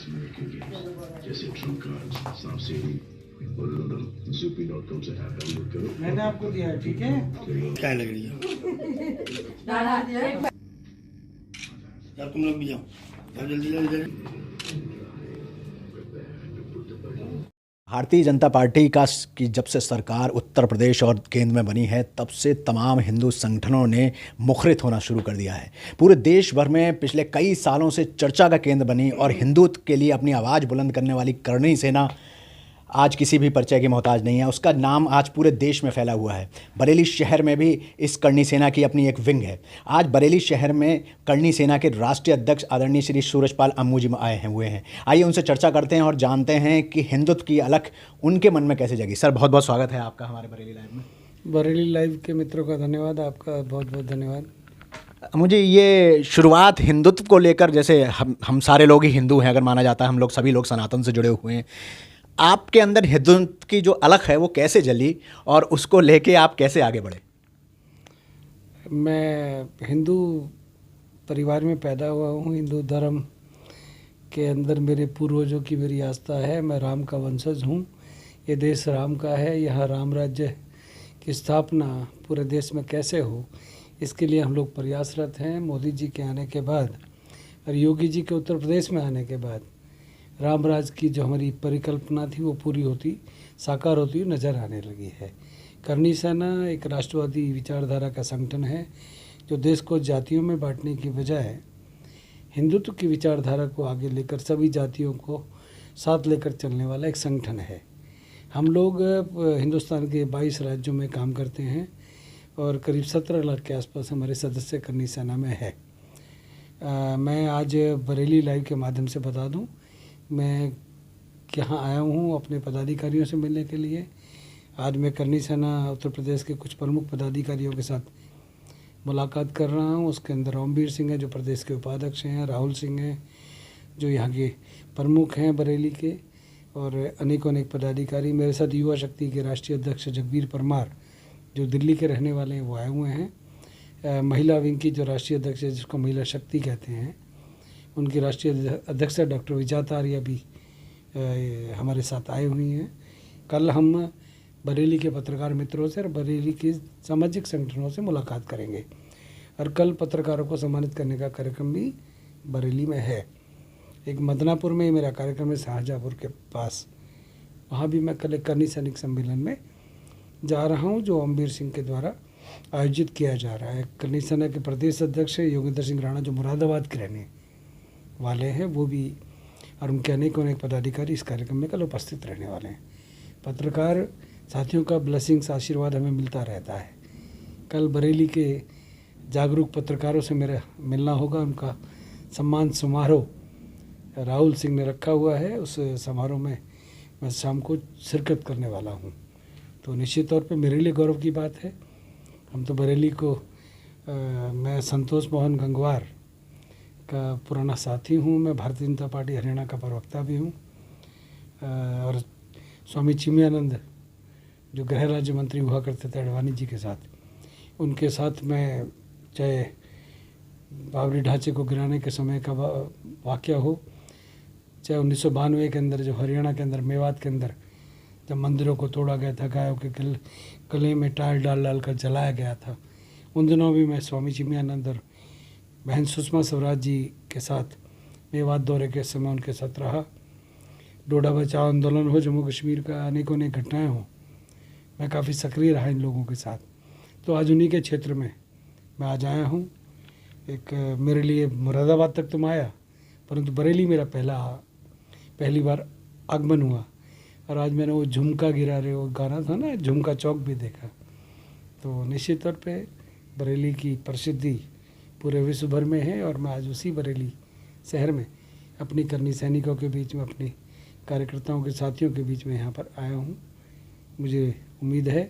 American games जैसे Trump cards, सांप सीढ़ी और लूडो Zupi.com से ऐप डाउनलोड करो। मैंने आपको दिया है, ठीक है? क्या लग रही है यार, तुम लोग भी जाओ जल्दी जल्दी। भारतीय जनता पार्टी की जब से सरकार उत्तर प्रदेश और केंद्र में बनी है, तब से तमाम हिंदू संगठनों ने मुखरित होना शुरू कर दिया है। पूरे देश भर में पिछले कई सालों से चर्चा का केंद्र बनी और हिंदुत्व के लिए अपनी आवाज़ बुलंद करने वाली करणी सेना आज किसी भी परिचय की मोहताज नहीं है। उसका नाम आज पूरे देश में फैला हुआ है। बरेली शहर में भी इस करणी सेना की अपनी एक विंग है। आज बरेली शहर में करणी सेना के राष्ट्रीय अध्यक्ष आदरणीय श्री सूरजपाल अम्मू जी आए हुए हैं। आइए उनसे चर्चा करते हैं और जानते हैं कि हिंदुत्व की अलख उनके मन में कैसे जगी। सर, बहुत बहुत स्वागत है आपका हमारे बरेली लाइव में। बरेली लाइव के मित्रों का धन्यवाद, आपका बहुत बहुत धन्यवाद। मुझे ये शुरुआत हिंदुत्व को लेकर, जैसे हम सारे लोग ही हिंदू हैं अगर माना जाता है, हम लोग सभी लोग सनातन से जुड़े हुए हैं। आपके अंदर हिंदुत्व की जो अलख है वो कैसे जली और उसको लेके आप कैसे आगे बढ़े? मैं हिंदू परिवार में पैदा हुआ हूँ। हिंदू धर्म के अंदर मेरे पूर्वजों की मेरी आस्था है। मैं राम का वंशज हूँ। ये देश राम का है। यहाँ राम राज्य की स्थापना पूरे देश में कैसे हो, इसके लिए हम लोग प्रयासरत हैं। मोदी जी के आने के बाद और योगी जी के उत्तर प्रदेश में आने के बाद राम राज की जो हमारी परिकल्पना थी वो पूरी होती, साकार होती हुई नज़र आने लगी है। करणी सेना एक राष्ट्रवादी विचारधारा का संगठन है जो देश को जातियों में बांटने की बजाय हिंदुत्व की विचारधारा को आगे लेकर सभी जातियों को साथ लेकर चलने वाला एक संगठन है। हम लोग हिंदुस्तान के 22 राज्यों में काम करते हैं और करीब 17 लाख के आसपास हमारे सदस्य करणी सेना में है। मैं आज बरेली लाइव के माध्यम से बता दूं, मैं यहाँ आया हूँ अपने पदाधिकारियों से मिलने के लिए। आज मैं करणी सेना उत्तर प्रदेश के कुछ प्रमुख पदाधिकारियों के साथ मुलाकात कर रहा हूँ। उसके अंदर ओमवीर सिंह हैं जो प्रदेश के उपाध्यक्ष हैं, राहुल सिंह हैं जो यहाँ के प्रमुख हैं बरेली के, और अनेक पदाधिकारी। मेरे साथ युवा शक्ति के राष्ट्रीय अध्यक्ष जगबीर परमार जो दिल्ली के रहने वाले हैं वो आए हुए हैं। महिला विंग की जो राष्ट्रीय अध्यक्ष है, जिसको महिला शक्ति कहते हैं, उनकी राष्ट्रीय अध्यक्ष डॉक्टर विजाता आर्या भी हमारे साथ आए हुई हैं। कल हम बरेली के पत्रकार मित्रों से और बरेली के सामाजिक संगठनों से मुलाकात करेंगे और कल पत्रकारों को सम्मानित करने का कार्यक्रम भी बरेली में है। एक मदनापुर में मेरा कार्यक्रम है, शाहजहाँपुर के पास, वहाँ भी मैं कल एक करणी सैनिक सम्मेलन में जा रहा हूँ जो ओमवीर सिंह के द्वारा आयोजित किया जा रहा है। करणी सेना के प्रदेश अध्यक्ष योगेंद्र सिंह राणा जो मुरादाबाद के रहने वाले हैं वो भी, और उनके अनेक पदाधिकारी इस कार्यक्रम में कल उपस्थित रहने वाले हैं। पत्रकार साथियों का ब्लेसिंग्स, आशीर्वाद हमें मिलता रहता है। कल बरेली के जागरूक पत्रकारों से मेरा मिलना होगा। उनका सम्मान समारोह राहुल सिंह ने रखा हुआ है। उस समारोह में मैं शाम को शिरकत करने वाला हूँ, तो निश्चित तौर पे मेरे लिए गौरव की बात है। हम तो बरेली को मैं संतोष मोहन गंगवार का पुराना साथी हूँ। मैं भारतीय जनता पार्टी हरियाणा का प्रवक्ता भी हूँ और स्वामी चिन्मयानंद जो गृह राज्य मंत्री हुआ करते थे अडवाणी जी के साथ, उनके साथ मैं चाहे बाबरी ढांचे को गिराने के समय का वाक़या हो, चाहे 1992 के अंदर जो हरियाणा के अंदर मेवात के अंदर जब मंदिरों को तोड़ा गया था, गायों के गले में टायर डाल कर जलाया गया था, उन दिनों भी मैं स्वामी चिन्मयानंद और बहन सुषमा स्वराज जी के साथ मेवात दौरे के समय उनके साथ रहा। डोडा बचाओ आंदोलन हो, जम्मू कश्मीर का अनेक घटनाएं हों, मैं काफ़ी सक्रिय रहा इन लोगों के साथ। तो आज उन्हीं के क्षेत्र में मैं आज आया हूँ। एक मेरे लिए मुरादाबाद तक तो मैं आया, परंतु बरेली मेरा पहली बार आगमन हुआ और आज मैंने वो झुमका गिरा रहे वो गाना था ना, झुमका चौक भी देखा। तो निश्चित तौर पे बरेली की प्रसिद्धि पूरे विश्व भर में है और मैं आज उसी बरेली शहर में अपनी करणी सैनिकों के बीच में, अपने कार्यकर्ताओं के साथियों के बीच में यहाँ पर आया हूँ। मुझे उम्मीद है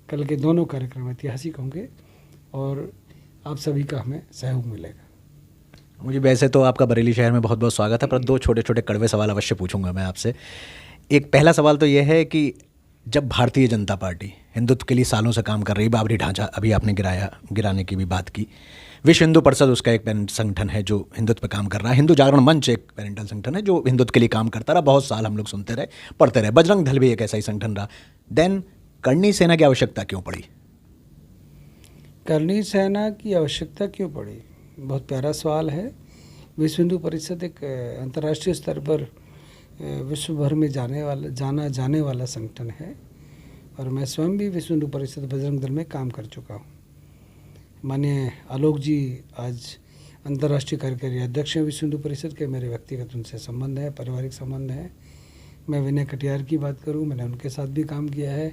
कल के दोनों कार्यक्रम ऐतिहासिक होंगे और आप सभी का हमें सहयोग मिलेगा। मुझे वैसे तो आपका बरेली शहर में बहुत बहुत स्वागत है, पर दो छोटे छोटे कड़वे सवाल अवश्य पूछूंगा मैं आपसे। एक पहला सवाल तो यह है कि जब भारतीय जनता पार्टी हिंदुत्व के लिए सालों से काम कर रही, बाबरी ढांचा अभी आपने गिराने की भी बात की, विश्व हिंदू परिषद उसका एक संगठन है जो हिंदुत्व पे काम कर रहा है। हिंदू जागरण मंच एक पेरेंटल संगठन है जो हिंदुत्व के लिए काम करता रहा, बहुत साल हम लोग सुनते रहे, पढ़ते रहे। बजरंग दल भी एक ऐसा ही संगठन रहा। देन करणी सेना की आवश्यकता क्यों पड़ी? करणी सेना की आवश्यकता क्यों पड़ी, बहुत प्यारा सवाल है। विश्व हिंदू परिषद एक अंतर्राष्ट्रीय स्तर पर विश्व भर में जाना जाने वाला संगठन है और मैं स्वयं भी विश्व हिंदू परिषद बजरंग दल में काम कर चुका हूँ। माननीय आलोक जी आज अंतर्राष्ट्रीय कार्यकारी अध्यक्ष हैं विश्व हिंदू परिषद के। मेरे व्यक्तिगत उनसे संबंध है, पारिवारिक संबंध है। मैं विनय कटियार की बात करूं, मैंने उनके साथ भी काम किया है।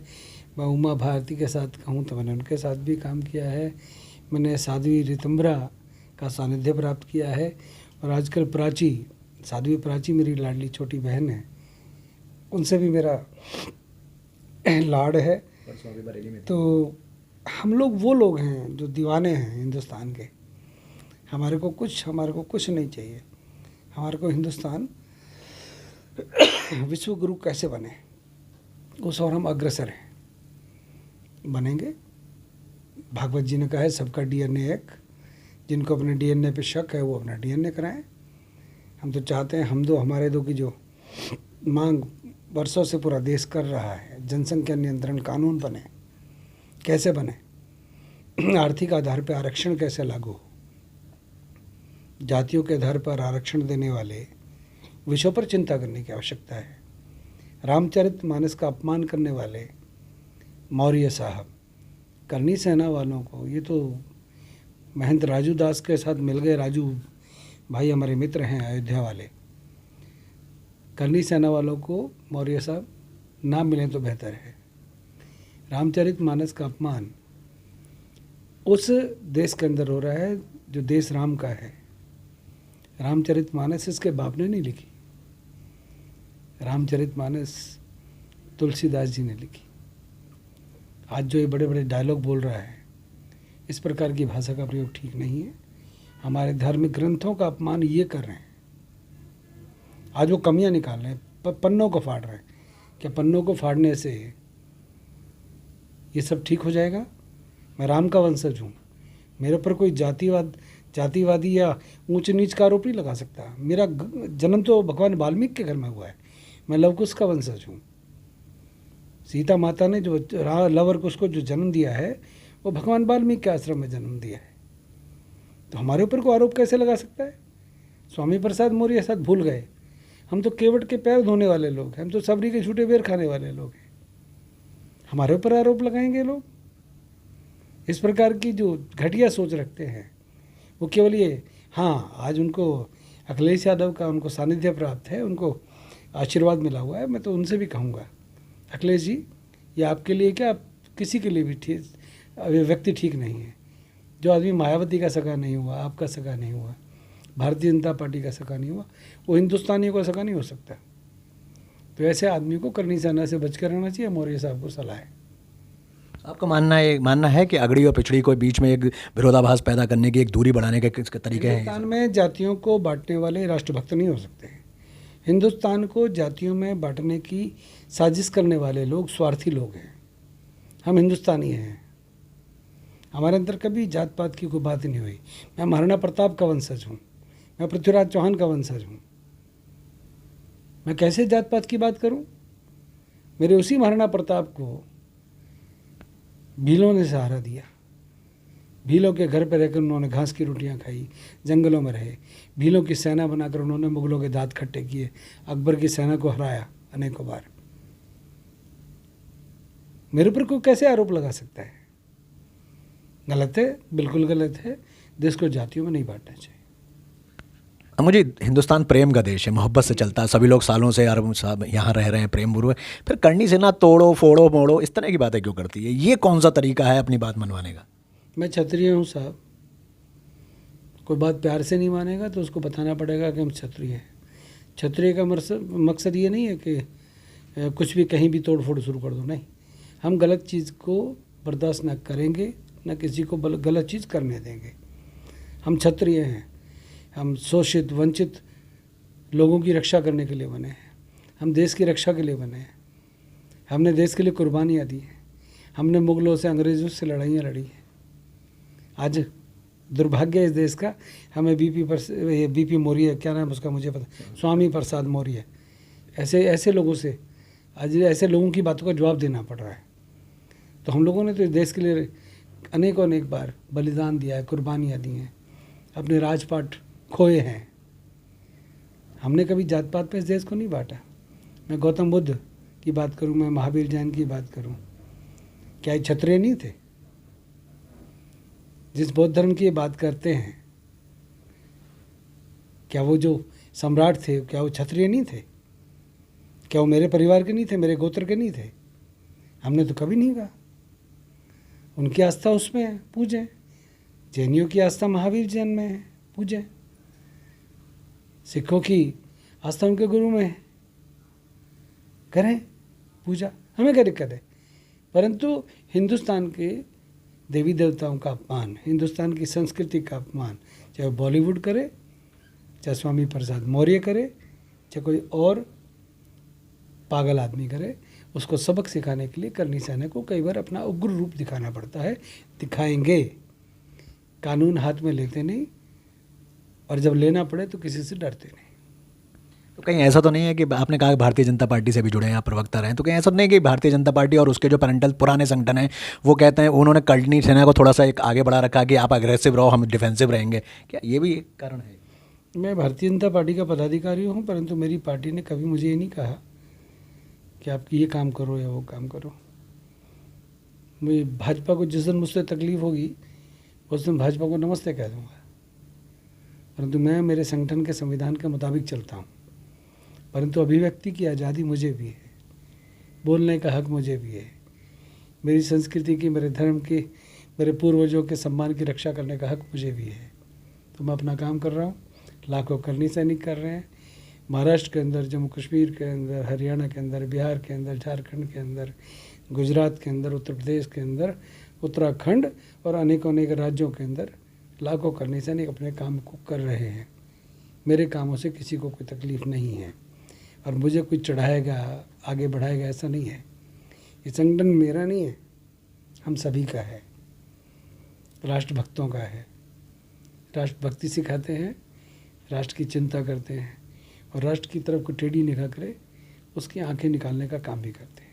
मैं उमा भारती के साथ कहूं तो मैंने उनके साथ भी काम किया है। मैंने साध्वी रितंबरा का सानिध्य प्राप्त किया है और आजकल साध्वी प्राची मेरी लाडली छोटी बहन है, उनसे भी मेरा लाड है। तो हम लोग वो लोग हैं जो दीवाने हैं हिंदुस्तान के। हमारे को कुछ नहीं चाहिए। हमारे को हिंदुस्तान विश्व गुरु कैसे बने उस और हम अग्रसर हैं, बनेंगे। भागवत जी ने कहा है सबका डीएनए एक, जिनको अपने डीएनए पे शक है वो अपना डीएनए कराएं। हम तो चाहते हैं हमारे दो की जो मांग वर्षों से पूरा देश कर रहा है, जनसंख्या नियंत्रण कानून बने, कैसे बने, आर्थिक आधार पर आरक्षण कैसे लागू हो, जातियों के आधार पर आरक्षण देने वाले विषयों पर चिंता करने की आवश्यकता है। रामचरितमानस का अपमान करने वाले मौर्य साहब, करणी सेना वालों को, ये तो महंत राजू दास के साथ मिल गए। राजू भाई हमारे मित्र हैं अयोध्या वाले। करणी सेना वालों को मौर्य साहब ना मिलें तो बेहतर है। रामचरितमानस का अपमान उस देश के अंदर हो रहा है जो देश राम का है। रामचरितमानस इसके बाप ने नहीं लिखी, रामचरितमानस तुलसीदास जी ने लिखी। आज जो ये बड़े बड़े डायलॉग बोल रहा है, इस प्रकार की भाषा का प्रयोग ठीक नहीं है। हमारे धार्मिक ग्रंथों का अपमान ये कर रहे हैं। आज वो कमियां निकाल रहे हैं, पन्नों को फाड़ रहे हैं। क्या पन्नों को फाड़ने से ये सब ठीक हो जाएगा? मैं राम का वंशज हूँ, मेरे ऊपर कोई जातिवादी या ऊंच नीच का आरोप नहीं लगा सकता। मेरा जन्म तो भगवान वाल्मीकि के घर में हुआ है। मैं लवकुश का वंशज हूँ। सीता माता ने जो लव कुश को जो जन्म दिया है वो भगवान वाल्मीकि के आश्रम में जन्म दिया है। तो हमारे ऊपर को आरोप कैसे लगा सकता है? स्वामी प्रसाद मौर्य साथ भूल गए। हम तो केवट के पैर धोने वाले लोग हैं, हम तो सबरी के झूठे बेर खाने वाले लोग हैं। हमारे ऊपर आरोप लगाएंगे लोग? इस प्रकार की जो घटिया सोच रखते हैं वो केवल ये, हाँ आज उनको अखिलेश यादव का उनको सानिध्य प्राप्त है, उनको आशीर्वाद मिला हुआ है। मैं तो उनसे भी कहूँगा, अखिलेश जी ये आपके लिए क्या, आप किसी के लिए भी ठीक व्यक्ति ठीक नहीं है। जो आदमी मायावती का सगा नहीं हुआ, आपका सगा नहीं हुआ, भारतीय जनता पार्टी का सगा नहीं हुआ, वो हिंदुस्तानियों का सगा नहीं हो सकता। तो ऐसे आदमी को करणी सेना से बच कर रहना चाहिए। मौर्य साहब को सलाह है। आपका मानना है कि अगड़ी और पिछड़ी को बीच में एक विरोधाभास पैदा करने की, एक दूरी बढ़ाने के तरीके हैं? हिंदुस्तान में जातियों को बांटने वाले राष्ट्रभक्त नहीं हो सकते। हिंदुस्तान को जातियों में बांटने की साजिश करने वाले लोग स्वार्थी लोग हैं। हम हिंदुस्तानी हैं, हमारे अंदर कभी जात पात की कोई बात नहीं हुई। मैं महाराणा प्रताप का वंशज हूँ, मैं पृथ्वीराज चौहान का वंशज हूँ। मैं कैसे जात पात की बात करूँ? मेरे उसी महाराणा प्रताप को भीलों ने सहारा दिया। भीलों के घर पर रहकर उन्होंने घास की रोटियां खाई, जंगलों में रहे। भीलों की सेना बनाकर उन्होंने मुगलों के दांत खट्टे किए, अकबर की सेना को हराया अनेकों बार। मेरे ऊपर कोई कैसे आरोप लगा सकता है? गलत है, बिल्कुल गलत है। देश को जातियों में नहीं बांटना चाहिए। मुझे हिंदुस्तान प्रेम का देश है, मोहब्बत से चलता है। सभी लोग सालों से यहाँ रह रहे हैं, प्रेम गुरु है। फिर करणी सेना तोड़ो फोड़ो मोड़ो इस तरह की बातें क्यों करती है? ये कौन सा तरीका है अपनी बात मनवाने का? मैं क्षत्रिय हूँ साहब। कोई बात प्यार से नहीं मानेगा तो उसको बताना पड़ेगा कि हम क्षत्रिय हैं। क्षत्रिय का मकसद ये नहीं है कि कुछ भी कहीं भी तोड़ फोड़ शुरू कर दो। नहीं, हम गलत चीज़ को बर्दाश्त न करेंगे, न किसी को गलत चीज़ करने देंगे। हम क्षत्रिय हैं। हम शोषित वंचित लोगों की रक्षा करने के लिए बने हैं। हम देश की रक्षा के लिए बने हैं। हमने देश के लिए कुर्बानियाँ दी हैं। हमने मुगलों से, अंग्रेज़ों से लड़ाइयाँ लड़ी हैं। आज दुर्भाग्य है इस देश का, हमें बीपी मौर्य, क्या नाम उसका मुझे पता, स्वामी प्रसाद मौर्य, ऐसे लोगों से आज ऐसे लोगों की बातों का जवाब देना पड़ रहा है। तो हम लोगों ने तो इस देश के लिए अनेक बार बलिदान दिया है, कुर्बानियाँ दी हैं, अपने राजपाट खोए हैं। हमने कभी जात पात पे इस देश को नहीं बांटा। मैं गौतम बुद्ध की बात करूं, मैं महावीर जैन की बात करूं, क्या ये क्षत्रिय नहीं थे? जिस बौद्ध धर्म की ये बात करते हैं, क्या वो जो सम्राट थे, क्या वो क्षत्रिय नहीं थे? क्या वो मेरे परिवार के नहीं थे, मेरे गोत्र के नहीं थे? हमने तो कभी नहीं कहा। उनकी आस्था उसमें है, पूजें। जैनियों की आस्था महावीर जैन में है, पूजें। सिखों की आस्था उनके गुरु में है, करें पूजा, हमें क्या दिक्कत है? परंतु हिंदुस्तान के देवी देवताओं का अपमान, हिंदुस्तान की संस्कृति का अपमान, चाहे वो बॉलीवुड करे, चाहे स्वामी प्रसाद मौर्य करे, चाहे कोई और पागल आदमी करे, उसको सबक सिखाने के लिए करनी सेना को कई बार अपना उग्र रूप दिखाना पड़ता है। दिखाएंगे, कानून हाथ में लेते नहीं, और जब लेना पड़े तो किसी से डरते नहीं। तो कहीं ऐसा तो नहीं है कि आपने कहा भारतीय जनता पार्टी से भी जुड़े हैं, आप प्रवक्ता रहे हैं, तो कहीं ऐसा तो नहीं है कि भारतीय जनता पार्टी और उसके जो पैरेंटल पुराने संगठन हैं वो कहते हैं, उन्होंने कर्णी सेना को थोड़ा सा एक आगे बढ़ा रखा कि आप अग्रेसिव रहो, हम डिफेंसिव रहेंगे, क्या ये भी एक कारण है? मैं भारतीय जनता पार्टी का पदाधिकारी हूँ, परंतु मेरी पार्टी ने कभी मुझे ये नहीं कहा कि आप ये काम करो या वो काम करो। मैं भाजपा को जिस दिन मुझसे तकलीफ होगी उस दिन भाजपा को नमस्ते कह दूँगा, परंतु मैं मेरे संगठन के संविधान के मुताबिक चलता हूँ। परंतु अभिव्यक्ति की आज़ादी मुझे भी है, बोलने का हक मुझे भी है, मेरी संस्कृति की, मेरे धर्म की, मेरे पूर्वजों के सम्मान की रक्षा करने का हक मुझे भी है। तो मैं अपना काम कर रहा हूँ, लाखों कर्णी सैनिक कर रहे हैं, महाराष्ट्र के अंदर, जम्मू कश्मीर के अंदर, हरियाणा के अंदर, बिहार के अंदर, झारखंड के अंदर, गुजरात के अंदर, उत्तर प्रदेश के अंदर, उत्तराखंड और अनेक राज्यों के अंदर लाखों कर्णी सैनिक अपने काम को कर रहे हैं। मेरे कामों से किसी को कोई तकलीफ़ नहीं है और मुझे कोई चढ़ाएगा, आगे बढ़ाएगा, ऐसा नहीं है। ये संगठन मेरा नहीं है, हम सभी का है, राष्ट्रभक्तों का है। राष्ट्रभक्ति सिखाते हैं, राष्ट्र की चिंता करते हैं और राष्ट्र की तरफ को टेढ़ी निगाह करे उसकी आंखें निकालने का काम भी करते हैं।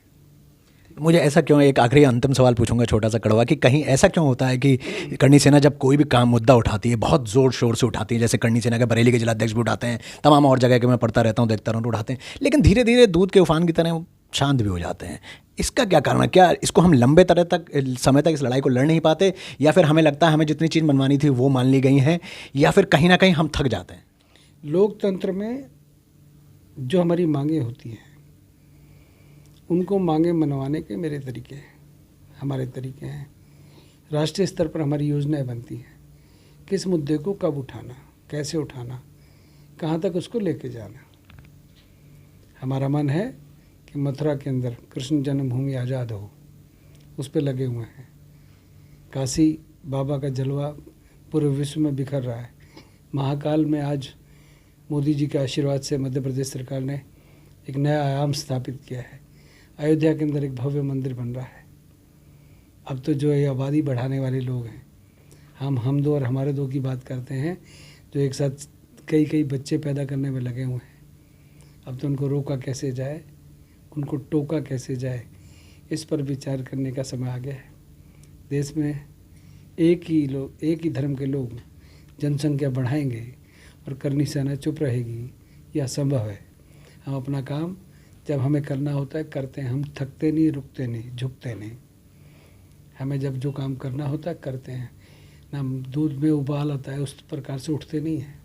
मुझे ऐसा क्यों, एक आखिरी अंतिम सवाल पूछूंगा छोटा सा कड़वा, कि कहीं ऐसा क्यों होता है कि कर्णी सेना जब कोई भी काम मुद्दा उठाती है बहुत ज़ोर शोर से उठाती है, जैसे कर्णी सेना के बरेली के जिलाध्यक्ष भी उठाते हैं, तमाम और जगह के मैं पढ़ता रहता हूँ, देखता रहूँ, उठाते हैं, लेकिन धीरे धीरे दूध के उफान की तरह शांत भी हो जाते हैं। इसका क्या कारण है? क्या इसको हम लंबे समय तक इस लड़ाई को लड़ नहीं पाते, या फिर हमें लगता है हमें जितनी चीज़ मनवानी थी वो मान ली गई हैं, या फिर कहीं ना कहीं हम थक जाते हैं? लोकतंत्र में जो हमारी मांगें होती हैं उनको मांगें मनवाने के मेरे तरीके हैं, हमारे तरीके हैं। राष्ट्रीय स्तर पर हमारी योजनाएं बनती हैं, किस मुद्दे को कब उठाना, कैसे उठाना, कहाँ तक उसको लेके जाना। हमारा मन है कि मथुरा के अंदर कृष्ण जन्मभूमि आज़ाद हो, उस पर लगे हुए हैं। काशी बाबा का जलवा पूरे विश्व में बिखर रहा है। महाकाल में आज मोदी जी के आशीर्वाद से मध्य प्रदेश सरकार ने एक नया आयाम स्थापित किया है। अयोध्या के अंदर एक भव्य मंदिर बन रहा है। अब तो जो ये आबादी बढ़ाने वाले लोग हैं, हम दो और हमारे दो की बात करते हैं, जो एक साथ कई बच्चे पैदा करने में लगे हुए हैं। अब तो उनको रोका कैसे जाए, उनको टोका कैसे जाए, इस पर विचार करने का समय आ गया है। देश में एक ही धर्म के लोग जनसंख्या बढ़ाएंगे और कर्णी सेना चुप रहेगी, यह असंभव है। हम अपना काम जब हमें करना होता है करते हैं, हम थकते नहीं, रुकते नहीं, झुकते नहीं। हमें जब जो काम करना होता है करते हैं ना। दूध में उबाल आता है उस प्रकार से उठते नहीं हैं।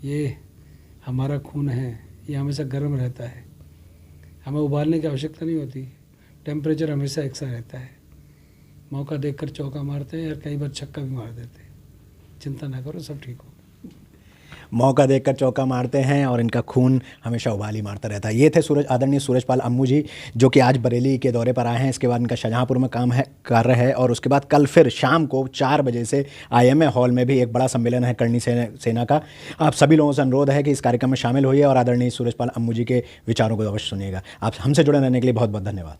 ये हमारा खून है, ये हमेशा गर्म रहता है, हमें उबालने की आवश्यकता नहीं होती। टेम्परेचर हमेशा एक सा रहता है। मौका देखकर चौका मारते हैं और कई बार छक्का भी मार देते हैं। चिंता ना करो, सब ठीक हो। मौका देखकर चौका मारते हैं और इनका खून हमेशा उबाल ही मारता रहता है। ये थे आदरणीय सूरजपाल अम्मू जी, जो कि आज बरेली के दौरे पर आए हैं। इसके बाद इनका शाहजहांपुर में कार्य है और उसके बाद कल फिर शाम को 4 बजे से IMA हॉल में भी एक बड़ा सम्मेलन है कर्णी सेना का। आप सभी लोगों से अनुरोध है कि इस कार्यक्रम में शामिल होइए और आदरणीय सूरजपाल अम्मू जी के विचारों को अवश्य सुनिएगा। आप हमसे जुड़े रहने के लिए बहुत बहुत धन्यवाद।